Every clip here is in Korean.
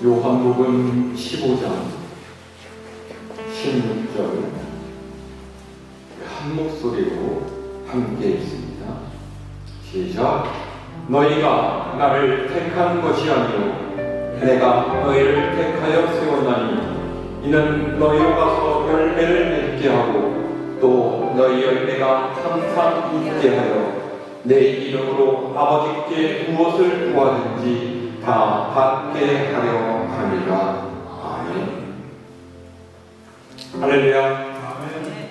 요한복음 15장 16절 한 목소리로 함께 읽습니다. 시작. 너희가 나를 택한 것이 아니요 내가 너희를 택하여 세웠나니 이는 너희로 가서 열매를 맺게 하고 또 너희 열매가 항상 있게 하여 내 이름으로 아버지께 무엇을 구하든지 다 받게 하려 함이라. 아멘. 할렐루야. 아멘.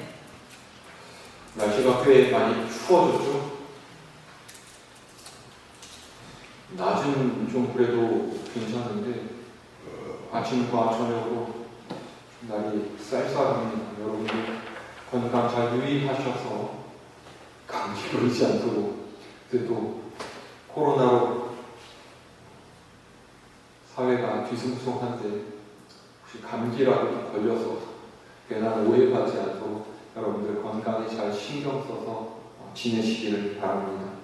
날씨가 꽤 많이 추워졌죠? 낮은 좀 그래도 괜찮은데 아침과 저녁으로 날이 쌀쌀합니다. 여러분들 건강 잘 유의하셔서 감기 걸리지 않도록. 근데 또 코로나로 사회가 뒤숭숭한데 혹시 감기라도 걸려서 괜한 오해받지 않도록 여러분들 건강에 잘 신경 써서 지내시기를 바랍니다.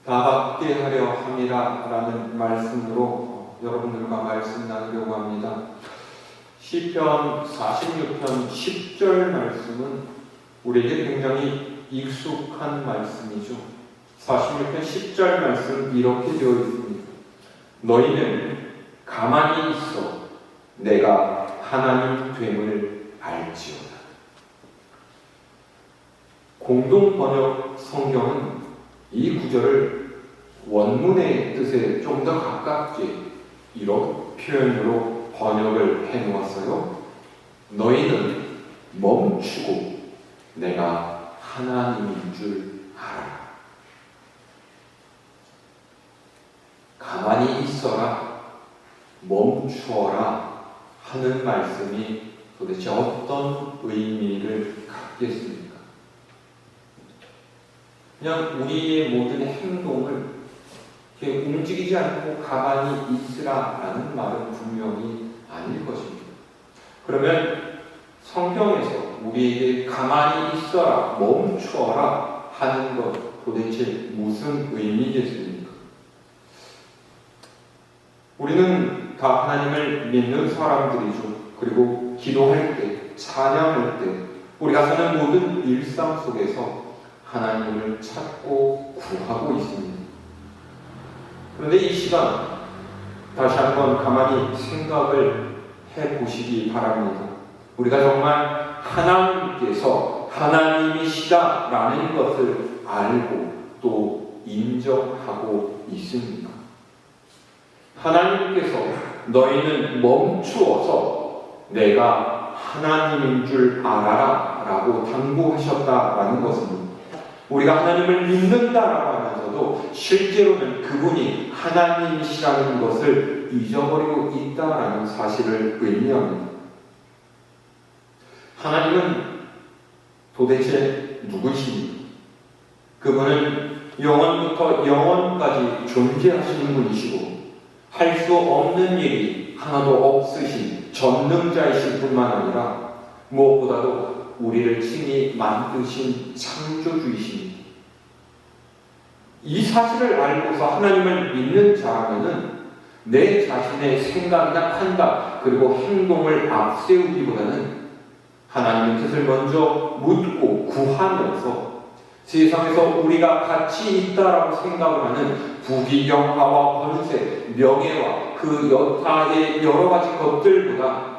다 받게 하려 함이라 라는 말씀으로 여러분들과 말씀 나누려고 합니다. 시편 46편 10절 말씀은 우리에게 굉장히 익숙한 말씀이죠. 46편 10절 말씀 이렇게 되어 있습니다. 너희는 가만히 있어 내가 하나님 됨을 알지어다. 공동 번역 성경은 이 구절을 원문의 뜻에 좀 더 가깝게 이런 표현으로 번역을 해놓았어요. 너희는 멈추고 내가 하나님인 줄 알아. 가만히 있어라, 멈추어라 하는 말씀이 도대체 어떤 의미를 갖겠습니까? 그냥 우리의 모든 행동을 이렇게 움직이지 않고 가만히 있으라라는 말은 분명히 아닐 것입니다. 그러면 성경에서 우리에게 가만히 있어라, 멈추어라 하는 것 도대체 무슨 의미겠습니까? 우리는 다 하나님을 믿는 사람들이죠. 그리고 기도할 때, 찬양할 때, 우리가 사는 모든 일상 속에서 하나님을 찾고 구하고 있습니다. 그런데 이 시간 다시 한번 가만히 생각을 해보시기 바랍니다. 우리가 정말 하나님께서 하나님이시다라는 것을 알고 또 인정하고 있습니까? 하나님께서 너희는 멈추어서 내가 하나님인 줄 알아라 라고 당부하셨다라는 것은 우리가 하나님을 믿는다라고 하면서도 실제로는 그분이 하나님이시라는 것을 잊어버리고 있다라는 사실을 의미합니다. 하나님은 도대체 누구십니까? 그분은 영원부터 영원까지 존재하시는 분이시고 할 수 없는 일이 하나도 없으신 전능자이신 뿐만 아니라 무엇보다도 우리를 친히 만드신 창조주이십니다. 이 사실을 알고서 하나님을 믿는 자라면은 내 자신의 생각이나 판단 그리고 행동을 앞세우기보다는 하나님의 뜻을 먼저 묻고 구하면서 세상에서 우리가 가치 있다라고 생각을 하는 부귀영화와 권세, 명예와 그 여타의 여러 가지 것들보다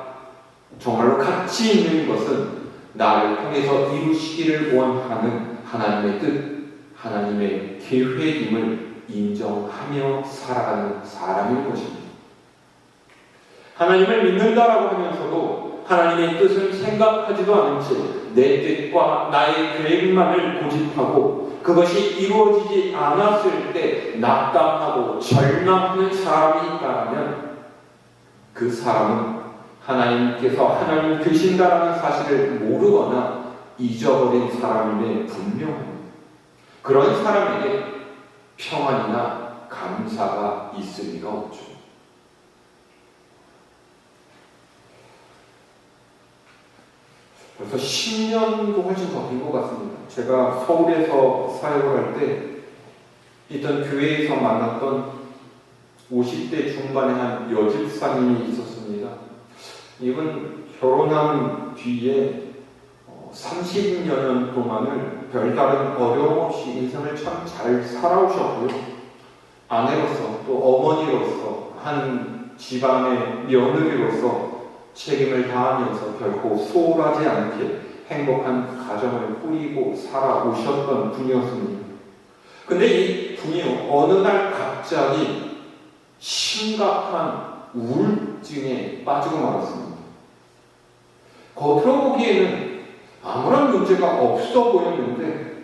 정말로 가치 있는 것은 나를 통해서 이루시기를 원하는 하나님의 뜻, 하나님의 계획임을 인정하며 살아가는 사람일 것입니다. 하나님을 믿는다라고 하면서도 하나님의 뜻을 생각하지도 않은 채 내 뜻과 나의 계획만을 고집하고 그것이 이루어지지 않았을 때 낙담하고 절망하는 사람이 있다면 그 사람은 하나님께서 하나님 되신다라는 사실을 모르거나 잊어버린 사람임에 분명합니다. 그런 사람에게 평안이나 감사가 있을 리가 없죠. 벌써 10년도 훨씬 더 된 것 같습니다. 제가 서울에서 사역을 할 때 있던 교회에서 만났던 50대 중반의 한 여집사님이 있었습니다. 이분 결혼한 뒤에 30여 년 동안을 별다른 어려움 없이 인생을 참 잘 살아오셨고요. 아내로서 또 어머니로서 한 집안의 며느리로서 책임을 다하면서 결코 소홀하지 않게 행복한 가정을 꾸리고 살아오셨던 분이었습니다. 근데 이 분이 어느 날 갑자기 심각한 우울증에 빠지고 말았습니다. 겉으로 보기에는 아무런 문제가 없어 보였는데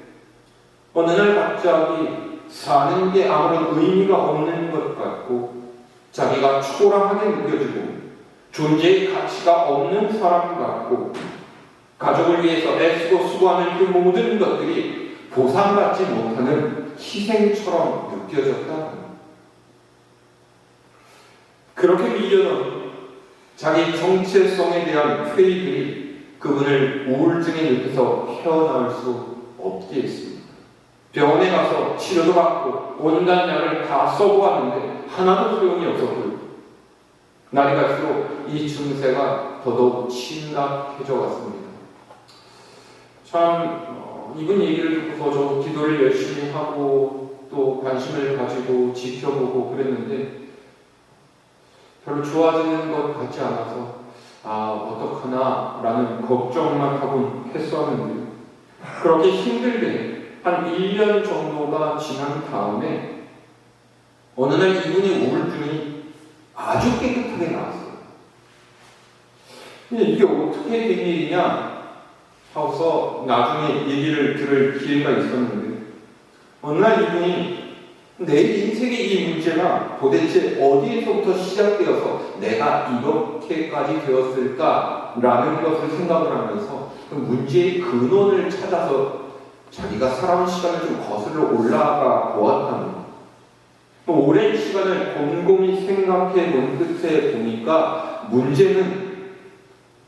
어느 날 갑자기 사는 게 아무런 의미가 없는 것 같고 자기가 초라하게 느껴지고 존재의 가치가 없는 사람 같고 가족을 위해서 애쓰고 수고하는 그 모든 것들이 보상받지 못하는 희생처럼 느껴졌다. 그렇게 밀려는 자기 정체성에 대한 회의들이 그분을 우울증의 늪에서 헤어나올 수 없게 했습니다. 병원에 가서 치료도 받고 온갖 약을 다 써보았는데 하나도 소용이 없었고요. 날이 갈수록 이 증세가 더더욱 심각해져 갔습니다. 참 이분 얘기를 듣고서 저 기도를 열심히 하고 또 관심을 가지고 지켜보고 그랬는데 별로 좋아지는 것 같지 않아서 어떡하나 라는 걱정만 하곤 했었는데 그렇게 힘들게 한 1년 정도가 지난 다음에 어느 날 이분의 우울증이 아주 깨끗하게 나왔어요. 근데 이게 어떻게 된 일이냐 하고서 나중에 얘기를 들을 기회가 있었는데 어느 날 이분이 내 인생의 이 문제가 도대체 어디에서부터 시작되어서 내가 이렇게까지 되었을까라는 것을 생각을 하면서 그 문제의 근원을 찾아서 자기가 살아온 시간을 좀 거슬러 올라가 보았다는 것. 오랜 시간을 곰곰이 생각해 본 끝에 보니까 문제는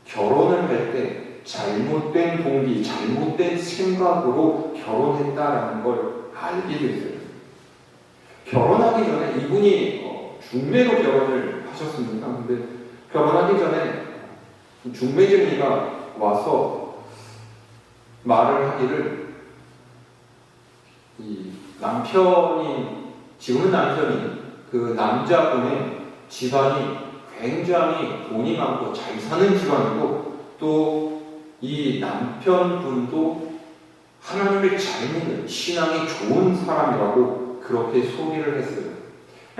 결혼을 할 때 잘못된 동기, 잘못된 생각으로 결혼했다라는 걸 알게 됐어요. 결혼하기 전에 이분이 중매로 결혼을 하셨습니다. 근데 결혼하기 전에 중매쟁이가 와서 말을 하기를 이 남편이 지금은 남편이 그 남자분의 집안이 굉장히 돈이 많고 잘 사는 집안이고 또 이 남편분도 하나님을 잘 믿는 신앙이 좋은 사람이라고 그렇게 소개를 했어요.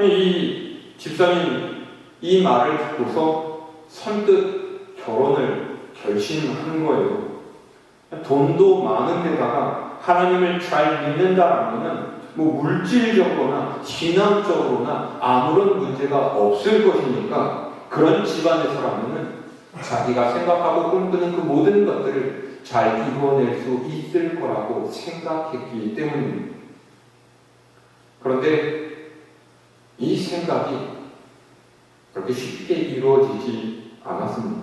이 집사님 이 말을 듣고서 선뜻 결혼을 결심한 거예요. 돈도 많은데다가 하나님을 잘 믿는다라면은 물질적으로나 신앙적으로나 아무런 문제가 없을 것이니까 그런 집안에서라면은 자기가 생각하고 꿈꾸는 그 모든 것들을 잘 이루어낼 수 있을 거라고 생각했기 때문입니다. 그런데 이 생각이 그렇게 쉽게 이루어지지 않았습니다.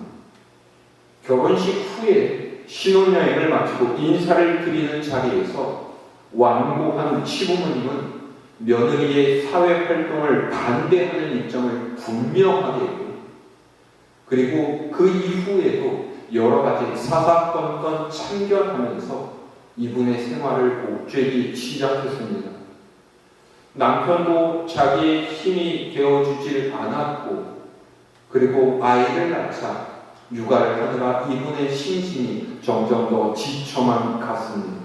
결혼식 후에 신혼여행을 마치고 인사를 드리는 자리에서 완고한 시부모님은 며느리의 사회활동을 반대하는 입장을 분명하게 했고 그리고 그 이후에도 여러 가지 사사건건 참견하면서 이분의 생활을 옥죄기 시작했습니다. 남편도 자기의 힘이 되어주질 않았고 그리고 아이를 낳자 육아를 하느라 이분의 심신이 점점 더 지쳐만 갔습니다.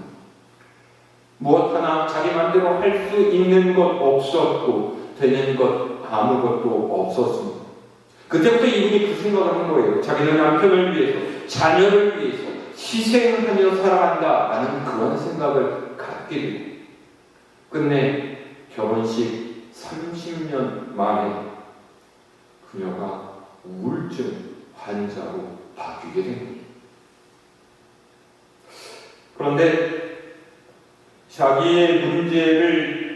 무엇 하나 자기 마음대로 할 수 있는 것 없었고 되는 것 아무것도 없었습니다. 그때부터 이분이 그 생각을 한 거예요. 자기는 남편을 위해서 자녀를 위해서 희생하며 살아간다라는 그런 생각을 갖게 되고 끝내 결혼식 30년 만에 그녀가 우울증 환자로 바뀌게 된 거예요. 그런데 자기의 문제의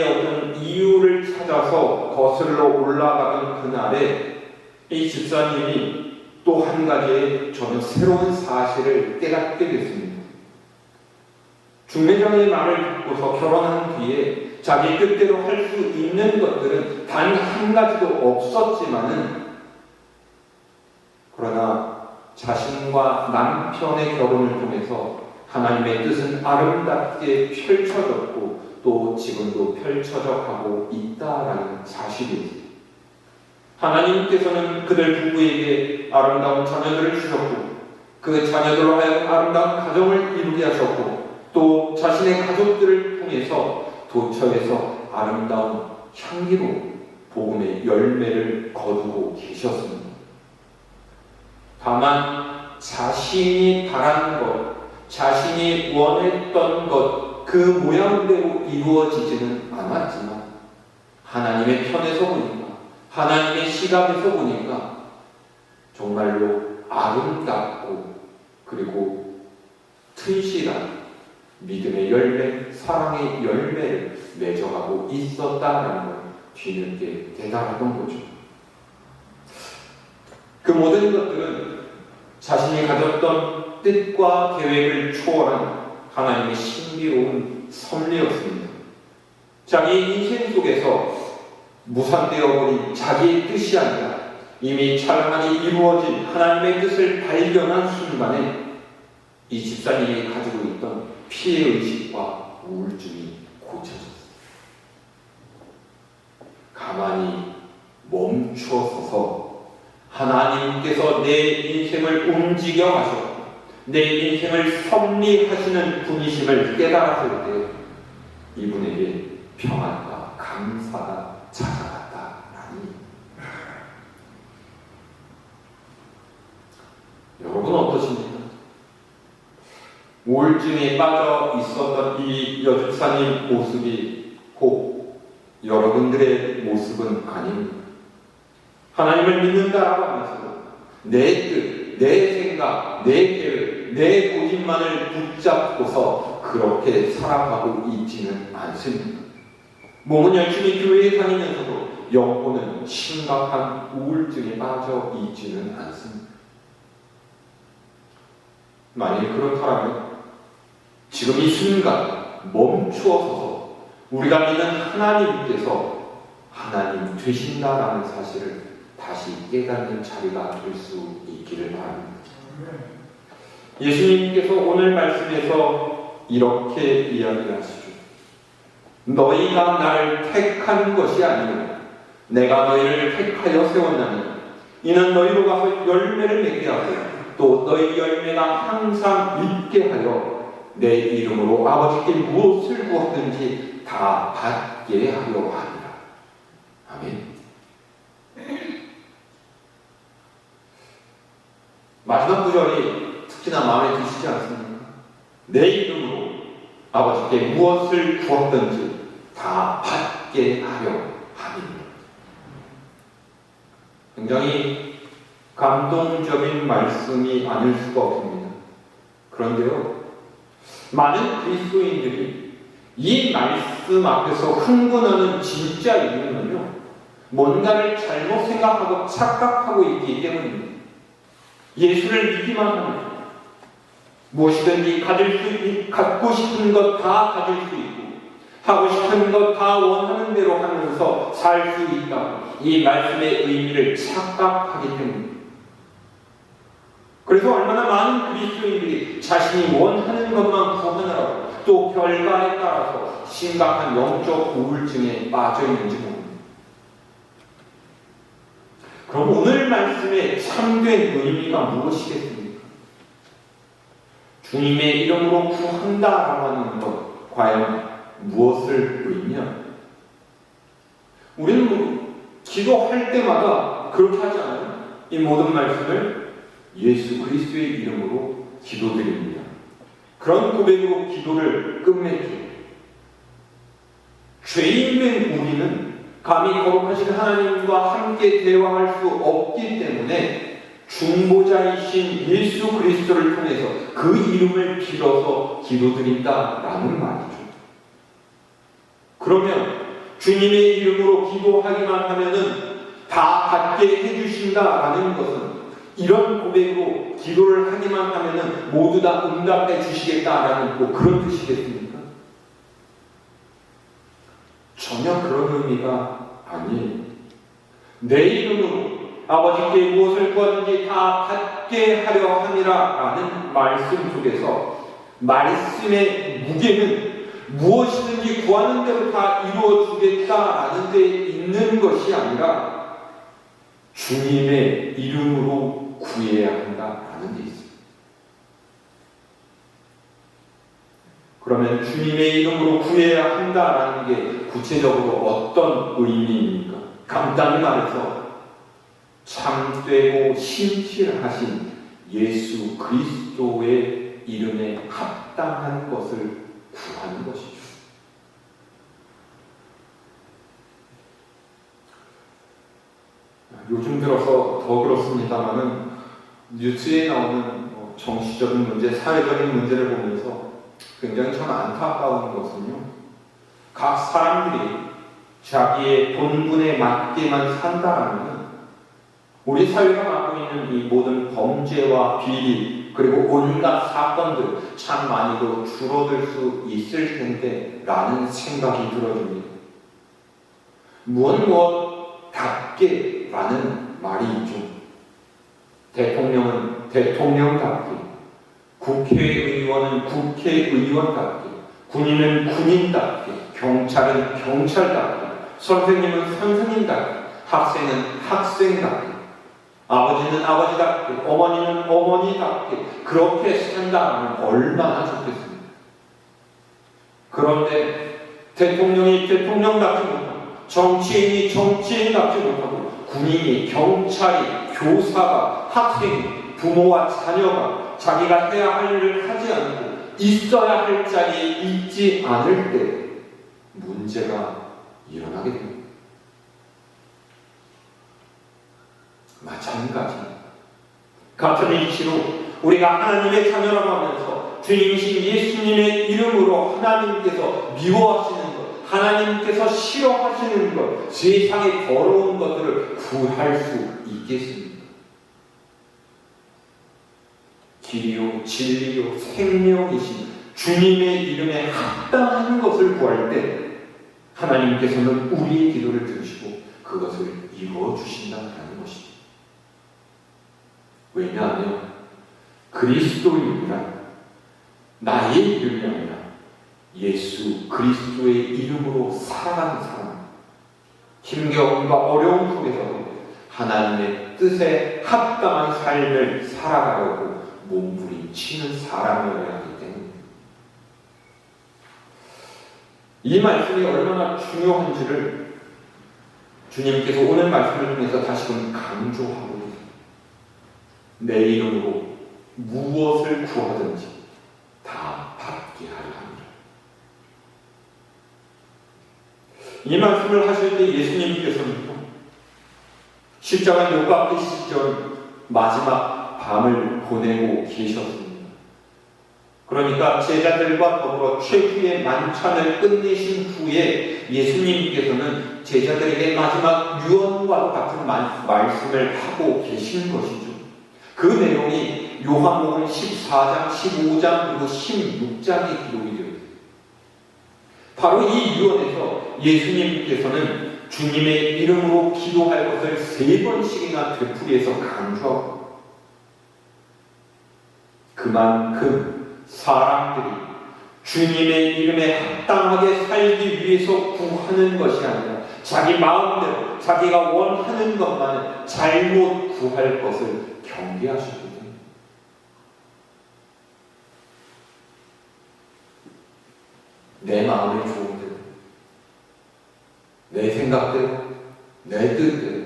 어떤 이유를 찾아서 거슬러 올라가던 그날에 이 집사님이 또 한 가지의 전혀 새로운 사실을 깨닫게 됐습니다. 중매장의 말을 듣고서 결혼한 뒤에 자기 뜻대로 할 수 있는 것들은 단 한 가지도 없었지만은, 그러나 자신과 남편의 결혼을 통해서 하나님의 뜻은 아름답게 펼쳐졌고 또 지금도 펼쳐져 가고 있다라는 사실이지. 하나님께서는 그들 부부에게 아름다운 자녀들을 주셨고 그 자녀들로 하여금 아름다운 가정을 이루게 하셨고 또 자신의 가족들을 통해서 도처에서 아름다운 향기로 복음의 열매를 거두고 계셨습니다. 다만 자신이 바란 것, 자신이 원했던 것, 그 모양대로 이루어지지는 않았지만 하나님의 편에서 보니까, 하나님의 시각에서 보니까 정말로 아름답고 그리고 튼실한 믿음의 열매, 사랑의 열매를 맺어가고 있었다라는 걸 뒤늦게 깨달았던 거죠. 그 모든 것들은 자신이 가졌던 뜻과 계획을 초월한 하나님의 신비로운 섭리였습니다. 자기 인생 속에서 무산되어버린 자기의 뜻이 아니라 이미 찬란히 이루어진 하나님의 뜻을 발견한 순간에 이 집사님이 가지고 있던 피해의식과 우울증이 고쳐졌습니다. 가만히 멈춰서서 하나님께서 내 인생을 움직여 가셨고 내 인생을 섭리하시는 분이심을 깨달았을 때 이분에게 평안과 감사가 찾아갔다라니. 여러분 어떠십니까? 우울증에 빠져 있었던 이 여집사님 모습이 꼭 여러분들의 모습은 아닙니다. 하나님을 믿는다라고 하면서도 내 뜻, 내 생각, 내 계획, 내 고집만을 붙잡고서 그렇게 살아가고 있지는 않습니다. 몸은 열심히 교회에 다니면서도 영혼은 심각한 우울증에 빠져 있지는 않습니다. 만일 그렇다면 지금 이 순간 멈추어서 우리가 믿는 하나님께서 하나님 되신다라는 사실을 다시 깨닫는 자리가 될 수 있기를 바랍니다. 예수님께서 오늘 말씀에서 이렇게 이야기하시죠. 너희가 나를 택한 것이 아니라 내가 너희를 택하여 세웠나니 이는 너희로 가서 열매를 맺게 하고 또 너희 열매가 항상 있게 하여 내 이름으로 아버지께 무엇을 구하든지 다 받게 하려 하리라. 아멘. 마지막 구절이 특히나 마음에 드시지 않습니까? 내 이름으로 아버지께 무엇을 구하든지 다 받게 하려 하리라. 굉장히 감동적인 말씀이 아닐 수가 없습니다. 그런데요, 많은 그리스도인들이 이 말씀 앞에서 흥분하는 진짜 이유는요, 뭔가를 잘못 생각하고 착각하고 있기 때문입니다. 예수를 믿기만 하면 무엇이든지 갖고 싶은 것 다 가질 수 있고 하고 싶은 것 다 원하는 대로 하면서 살 수 있다. 이 말씀의 의미를 착각하기 때문입니다. 그래서 얼마나 많은 그리스도인들이 자신이 원하는 것만 구하느라고 또 결과에 따라서 심각한 영적 우울증에 빠져 있는지 모릅니다. 그럼 오늘 말씀의 참된 의미가 무엇이겠습니까? 주님의 이름으로 구한다라고 하는 것, 과연 무엇을 의미하냐? 우리는 기도할 때마다 그렇게 하지 않아요? 이 모든 말씀을 예수 그리스도의 이름으로 기도드립니다. 그런 고백으로 기도를 끝맺죠. 죄인된 우리는 감히 거룩하신 하나님과 함께 대화할 수 없기 때문에 중보자이신 예수 그리스도를 통해서 그 이름을 빌어서 기도드린다라는 말이죠. 그러면 주님의 이름으로 기도하기만 하면은 다 받게 해주신다라는 것은 이런 고백으로 기도를 하기만 하면은 모두 다 응답해 주시겠다라는 뭐 그런 뜻이겠습니까? 전혀 그런 의미가 아니에요. 내 이름으로 아버지께 무엇을 구하든지 다 받게 하려 함이라 라는 말씀 속에서 말씀의 무게는 무엇이든지 구하는 대로 다 이루어 주겠다라는 데 있는 것이 아니라 주님의 이름으로 구해야 한다라는 데 있습니다. 그러면 주님의 이름으로 구해야 한다라는 게 구체적으로 어떤 의미입니까? 간단히 말해서 참되고 신실하신 예수 그리스도의 이름에 합당한 것을 구하는 것이죠. 요즘 들어서 더 그렇습니다만은 뉴스에 나오는 정치적인 문제, 사회적인 문제를 보면서 굉장히 참 안타까운 것은요, 각 사람들이 자기의 본분에 맞게만 산다라는 우리 사회가 갖고 있는 이 모든 범죄와 비리 그리고 온갖 사건들 참 많이도 줄어들 수 있을 텐데 라는 생각이 들어집니다. 무엇답게 라는 말이 있죠. 대통령은 대통령답게, 국회의원은 국회의원답게, 군인은 군인답게, 경찰은 경찰답게, 선생님은 선생님답게, 학생은 학생답게, 아버지는 아버지답게, 어머니는 어머니답게 그렇게 산다면 얼마나 좋겠습니까? 그런데 대통령이 대통령답지 못하고, 정치인이 정치인답지 못하고, 군인이, 경찰이, 교사가, 학생이, 부모와 자녀가 자기가 해야 할 일을 하지 않고 있어야 할 자리에 있지 않을 때 문제가 일어나게 됩니다. 마찬가지입니다. 같은 이치로 우리가 하나님의 자녀라고 하면서 주님이신 예수님의 이름으로 하나님께서 미워하시는 것, 하나님께서 싫어하시는 것, 세상의 더러운 것들을 구할 수 있겠습니까? 길이요 진리요 생명이신 주님의 이름에 합당한 것을 구할 때 하나님께서는 우리의 기도를 들으시고 그것을 이루어 주신다는 것입니다. 왜냐하면 그리스도인이란 나의 이름이 아니라 예수 그리스도의 이름으로 살아가는 사람, 힘겨움과 어려움 속에서도 하나님의 뜻에 합당한 삶을 살아가려고 몸부림치는 사람이어야 하기 때문입니다. 이 말씀이 얼마나 중요한지를 주님께서 오늘 말씀을 통해서 다시금 강조하고 있습니다. 내 이름으로 무엇을 구하든지 다 받게 하려 합니다. 이 말씀을 하실 때 예수님께서는 십자가 못 박히시기 전 마지막 밤을 보내고 계셨습니다. 그러니까 제자들과 더불어 최후의 만찬을 끝내신 후에 예수님께서는 제자들에게 마지막 유언과도 같은 말씀을 하고 계신 것이죠. 그 내용이 요한복음 14장, 15장 그리고 16장에 기록이 되어 있습니다. 바로 이 유언에서 예수님께서는 주님의 이름으로 기도할 것을 3번씩이나 되풀이해서 강조하고 그만큼 사람들이 주님의 이름에 합당하게 살기 위해서 구하는 것이 아니라 자기 마음대로 자기가 원하는 것만은 잘못 구할 것을 경계하시거든요. 내 마음이 좋은 대로, 내 생각대로, 내 뜻대로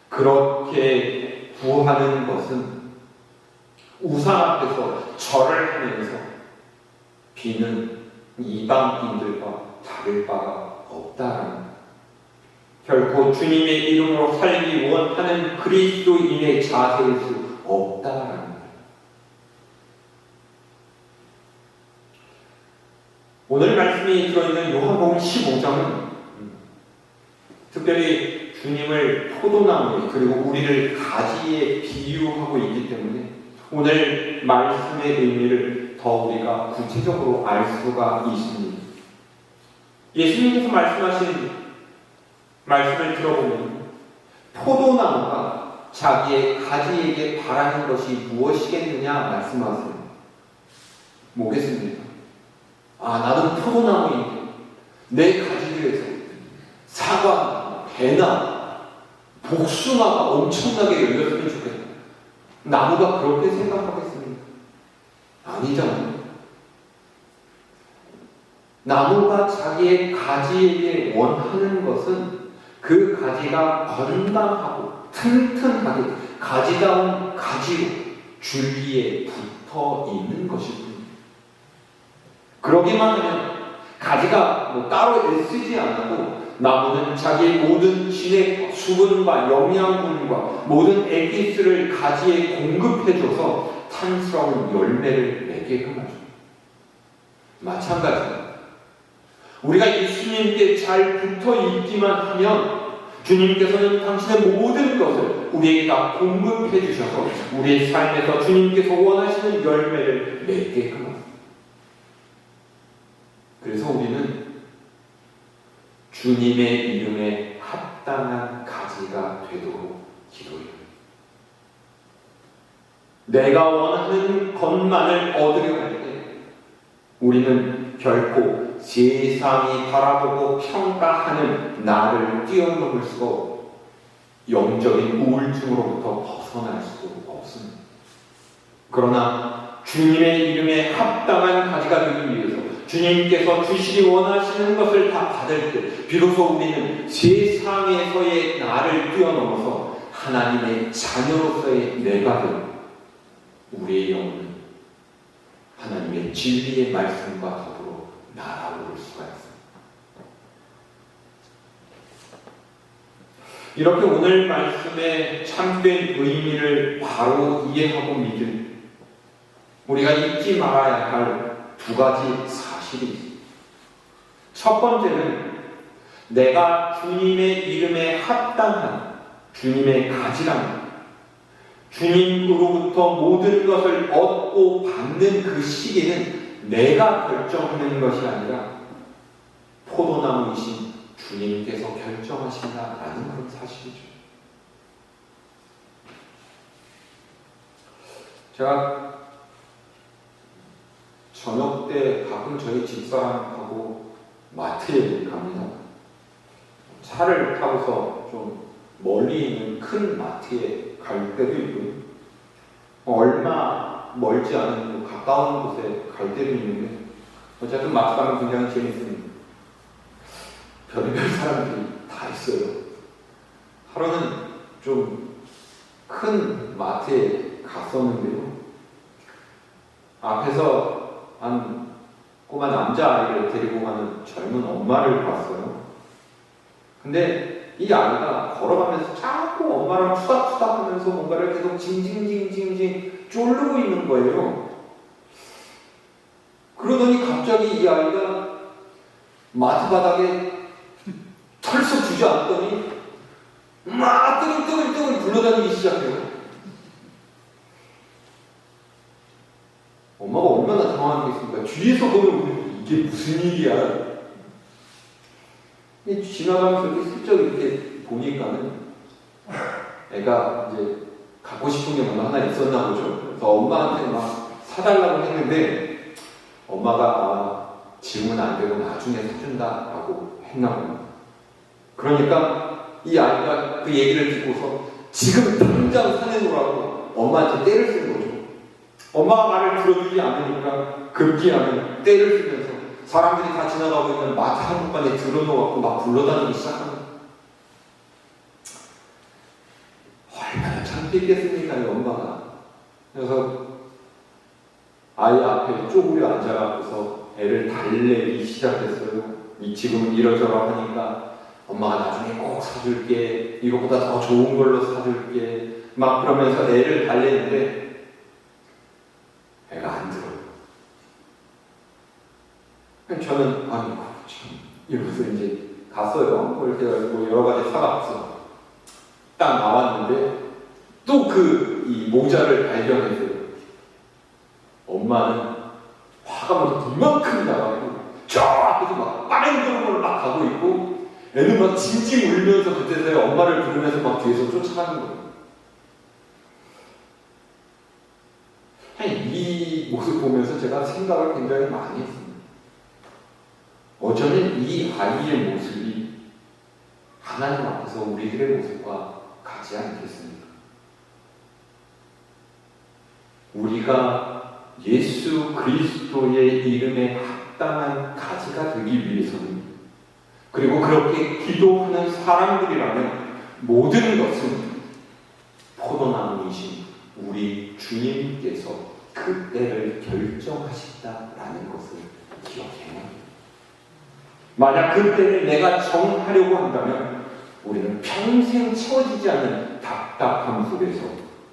그렇게 구하는 것은 우상 앞에서 절을 하면서 비는 이방인들과 다를 바가 없다라는, 결코 주님의 이름으로 살기 원하는 그리스도인의 자세일 수 없다라는 거예요. 오늘 말씀이 들어있는 요한복음 15장은 특별히 주님을 포도나무에 그리고 우리를 가지에 비유하고 있기 때문에 오늘 말씀의 의미를 더 우리가 구체적으로 알 수가 있습니다. 예수님께서 말씀하신 말씀을 들어보면 포도나무가 자기의 가지에게 바라는 것이 무엇이겠느냐 말씀하세요. 뭐겠습니까? 나는 포도나무인데 내 가지들에서 사과, 배나 복숭아가 엄청나게 열렸으면 좋겠다. 나무가 그렇게 생각하겠습니까? 아니잖아요. 나무가 자기의 가지에게 원하는 것은 그 가지가 건강하고 튼튼하게 가지다운 가지로 줄기에 붙어 있는 것일 뿐입니다. 그러기만 하면 가지가 따로 애쓰지 않아도 나무는 자기의 모든 진액, 수분과 영양분과 모든 액기스를 가지에 공급해줘서 탄스러운 열매를 맺게끔 하죠. 마찬가지로 우리가 예수님께 잘 붙어 있기만 하면 주님께서는 당신의 모든 것을 우리에게 다 공급해 주셔서 우리의 삶에서 주님께서 원하시는 열매를 맺게끔 합니다. 그래서 우리는 주님의 이름에 합당한 가지가 되도록 기도해요. 내가 원하는 것만을 얻으려 할 때 우리는 결코 세상이 바라보고 평가하는 나를 뛰어넘을 수가 없고 영적인 우울증으로부터 벗어날 수도 없습니다. 그러나 주님의 이름에 합당한 가지가 되기 위해서 주님께서 주시기 원하시는 것을 다 받을 때 비로소 우리는 세상에서의 나를 뛰어넘어서 하나님의 자녀로서의 내가 되고 우리의 영혼은 하나님의 진리의 말씀과 더불어 날아오를 수가 있습니다. 이렇게 오늘 말씀의 참된 의미를 바로 이해하고 믿을 우리가 잊지 말아야 할 두 가지 사실이 있습니다. 첫 번째는 내가 주님의 이름에 합당한 주님의 가지라는 주님으로부터 모든 것을 얻고 받는 그 시기는 내가 결정하는 것이 아니라 포도나무이신 주님께서 결정하신다라는 그런 사실이죠. 제가 저녁 때 가끔 저희 집사람하고 마트에 갑니다. 차를 타고서 좀 멀리 있는 큰 마트에 갈 때도 있고요. 얼마 멀지 않은 가까운 곳에 갈 때도 있는데 어쨌든 마트 가면 굉장히 재밌습니다. 별의별 사람들이 다 있어요. 하루는 좀 큰 마트에 갔었는데요. 앞에서 한 꼬마 남자아이를 데리고 가는 젊은 엄마를 봤어요. 근데 이 아이가 걸어가면서 자꾸 엄마랑 투닥투닥 하면서 뭔가를 계속 징징징징징 쫄르고 있는 거예요. 그러더니 갑자기 이 아이가 마트 바닥에 털썩 주저앉더니 막 뜨글뜨글 굴러다니기 시작해요. 엄마가 얼마나 당황하겠습니까? 뒤에서 보면 이게 무슨 일이야? 지나가면서 이렇게 슬쩍 이렇게 보니까는 애가 이제 갖고 싶은 게 뭔가 하나 있었나 보죠. 그래서 엄마한테 막 사달라고 했는데 엄마가 지금은 안 되고 나중에 사준다라고 했나 봅니다. 그러니까 이 아이가 그 얘기를 듣고서 지금 당장 사내놓으라고 엄마한테 떼를 쓰는 거죠. 엄마가 말을 들어주지 않으니까 급기야는 떼를 쓰면서 사람들이 다 지나가고 있는 마트 한복판에 들어놓고 막 굴러다니기 시작합니다. 얼마나 창피했겠습니까, 이 엄마가. 그래서 아이 앞에 쪼그려 앉아가면서 애를 달래기 시작했어요. 지금 이러저러 하니까 엄마가 나중에 꼭 사줄게, 이거보다 더 좋은 걸로 사줄게, 막 그러면서 애를 달래는데 애가 안 들어요. 저는 참 이러면서 이제 갔어요. 이렇게 뭐 여러 가지 사갔어. 딱 나왔는데 또 이 모자를 발견했어요. 엄마는 화가 먼저 이만큼 나가고 저 앞에서 막 빠른 걸음을 막 막 가고 있고 애는 막 징징 울면서 그때서야 엄마를 부르면서 막 뒤에서 쫓아가는 거예요. 이 모습 보면서 제가 생각을 굉장히 많이 했습니다. 어쩌면 이 아이의 모습이 하나님 앞에서 우리들의 모습과 같지 않겠습니까? 우리가 예수 그리스도의 이름에 합당한 가지가 되기 위해서는, 그리고 그렇게 기도하는 사람들이라면 모든 것은 포도나무이신 우리 주님께서 그 때를 결정하셨다라는 것을 기억해야 합니다. 만약 그 때를 내가 정하려고 한다면 우리는 평생 채워지지 않는 답답함 속에서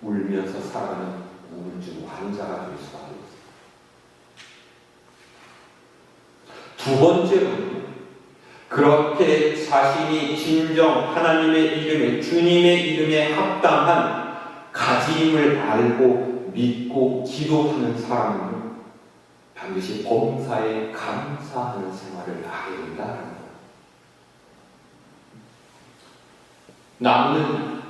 울면서 살아가는 우울증 환자가 될 수밖에 없습니다. 두 번째로는 그렇게 자신이 진정 하나님의 이름에, 주님의 이름에 합당한 가짐을 알고 믿고 기도하는 사람은 반드시 범사에 감사하는 생활을 하게 된다는 거예요. 나무는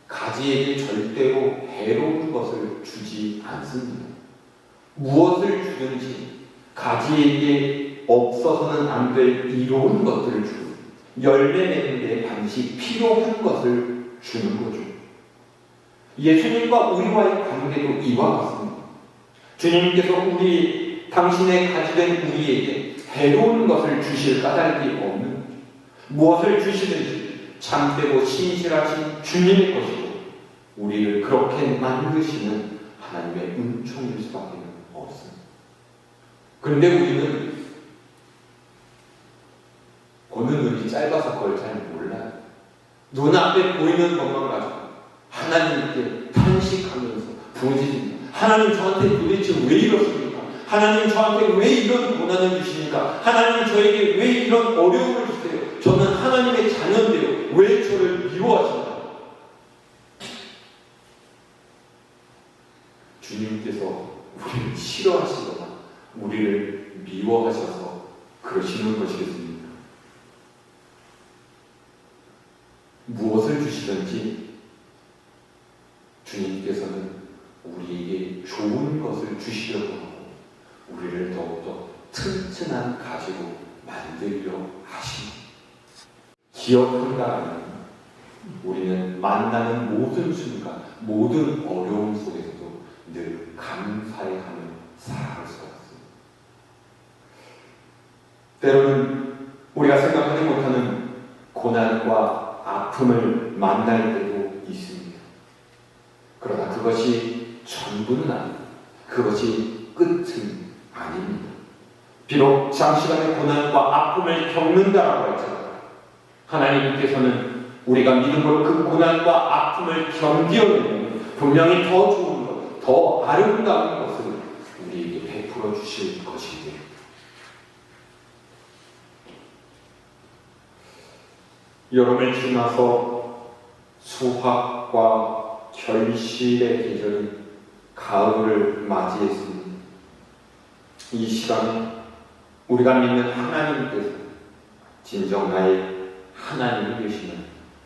가지에게 절대로 해로운 것을 주지 않습니다. 무엇을 주든지 가지에게 없어서는 안 될 이로운 것들을 주고 열매 맺는데 반드시 필요한 것을 주는 거죠. 예수님과 우리와의 관계도 이와 같습니다. 주님께서 당신의 가지된 우리에게 해로운 것을 주실 까닭이 없는, 무엇을 주시든지 참되고 신실하신 주님의 것이고 우리를 그렇게 만드시는 하나님의 은총일 수밖에 없습니다. 그런데 우리는 보는 눈이 짧아서 그걸 잘 몰라요. 눈앞에 보이는 것만 가지고 하나님께 탄식하면서 부르짖습니다. 하나님 저한테 도대체 왜 이렇습니까? 하나님 저한테 왜 이런 고난을 주십니까? 하나님 저에게 왜 이런 어려움을 주세요? 저는 하나님의 자녀인데요. 왜 저를 미워하십니까? 주님께서 우리를 싫어하시거나 우리를 미워하셔서 그러시는 것이겠습니까? 무엇을 주시든지 주님께서는 우리에게 좋은 것을 주시려고 하고 우리를 더욱더 튼튼한 가지로 만들려 하십니다. 기억한다면 우리는 만나는 모든 순간, 모든 어려움 속에서도 늘 감사해하며 살아갈 수가 있습니다. 때로는 우리가 생각하지 못하는 고난과 아픔을 만날 때도 있습니다. 그러나 그것이 전부는 아닙니다. 그것이 끝은 아닙니다. 비록 장시간의 고난과 아픔을 겪는다라고 할지라도 하나님께서는 우리가 믿음으로 그 고난과 아픔을 견디어내면 분명히 더 좋은 것, 더 아름다운 것을 우리에게 베풀어 주실 것이기에 여름을 지나서 수확과 결실의 계절인 가을을 맞이했습니다. 이 시간에 우리가 믿는 하나님께서 진정 나의 하나님이 되시는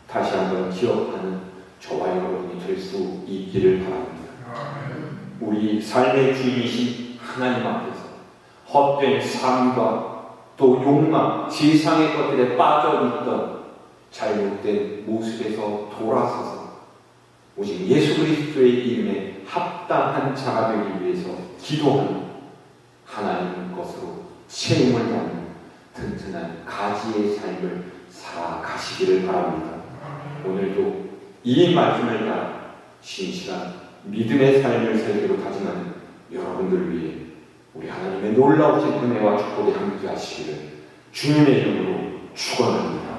다시 한번 기억하는 저와 여러분이 될 수 있기를 바랍니다. 우리 삶의 주인이신 하나님 앞에서 헛된 삶과 또 욕망, 지상의 것들에 빠져있던 잘못된 모습에서 돌아서서 오직 예수 그리스도의 이름에 합당한 자가 되기 위해서 기도하는 하나님 것으로 채용을 받는 튼튼한 가지의 삶을 살아가시기를 바랍니다. 오늘도 이 말씀을 따라 신실한 믿음의 삶을 살기로 다짐하는 여러분들 위해 우리 하나님의 놀라우신 은혜와 축복이 함께 하시기를 주님의 이름으로 축원합니다.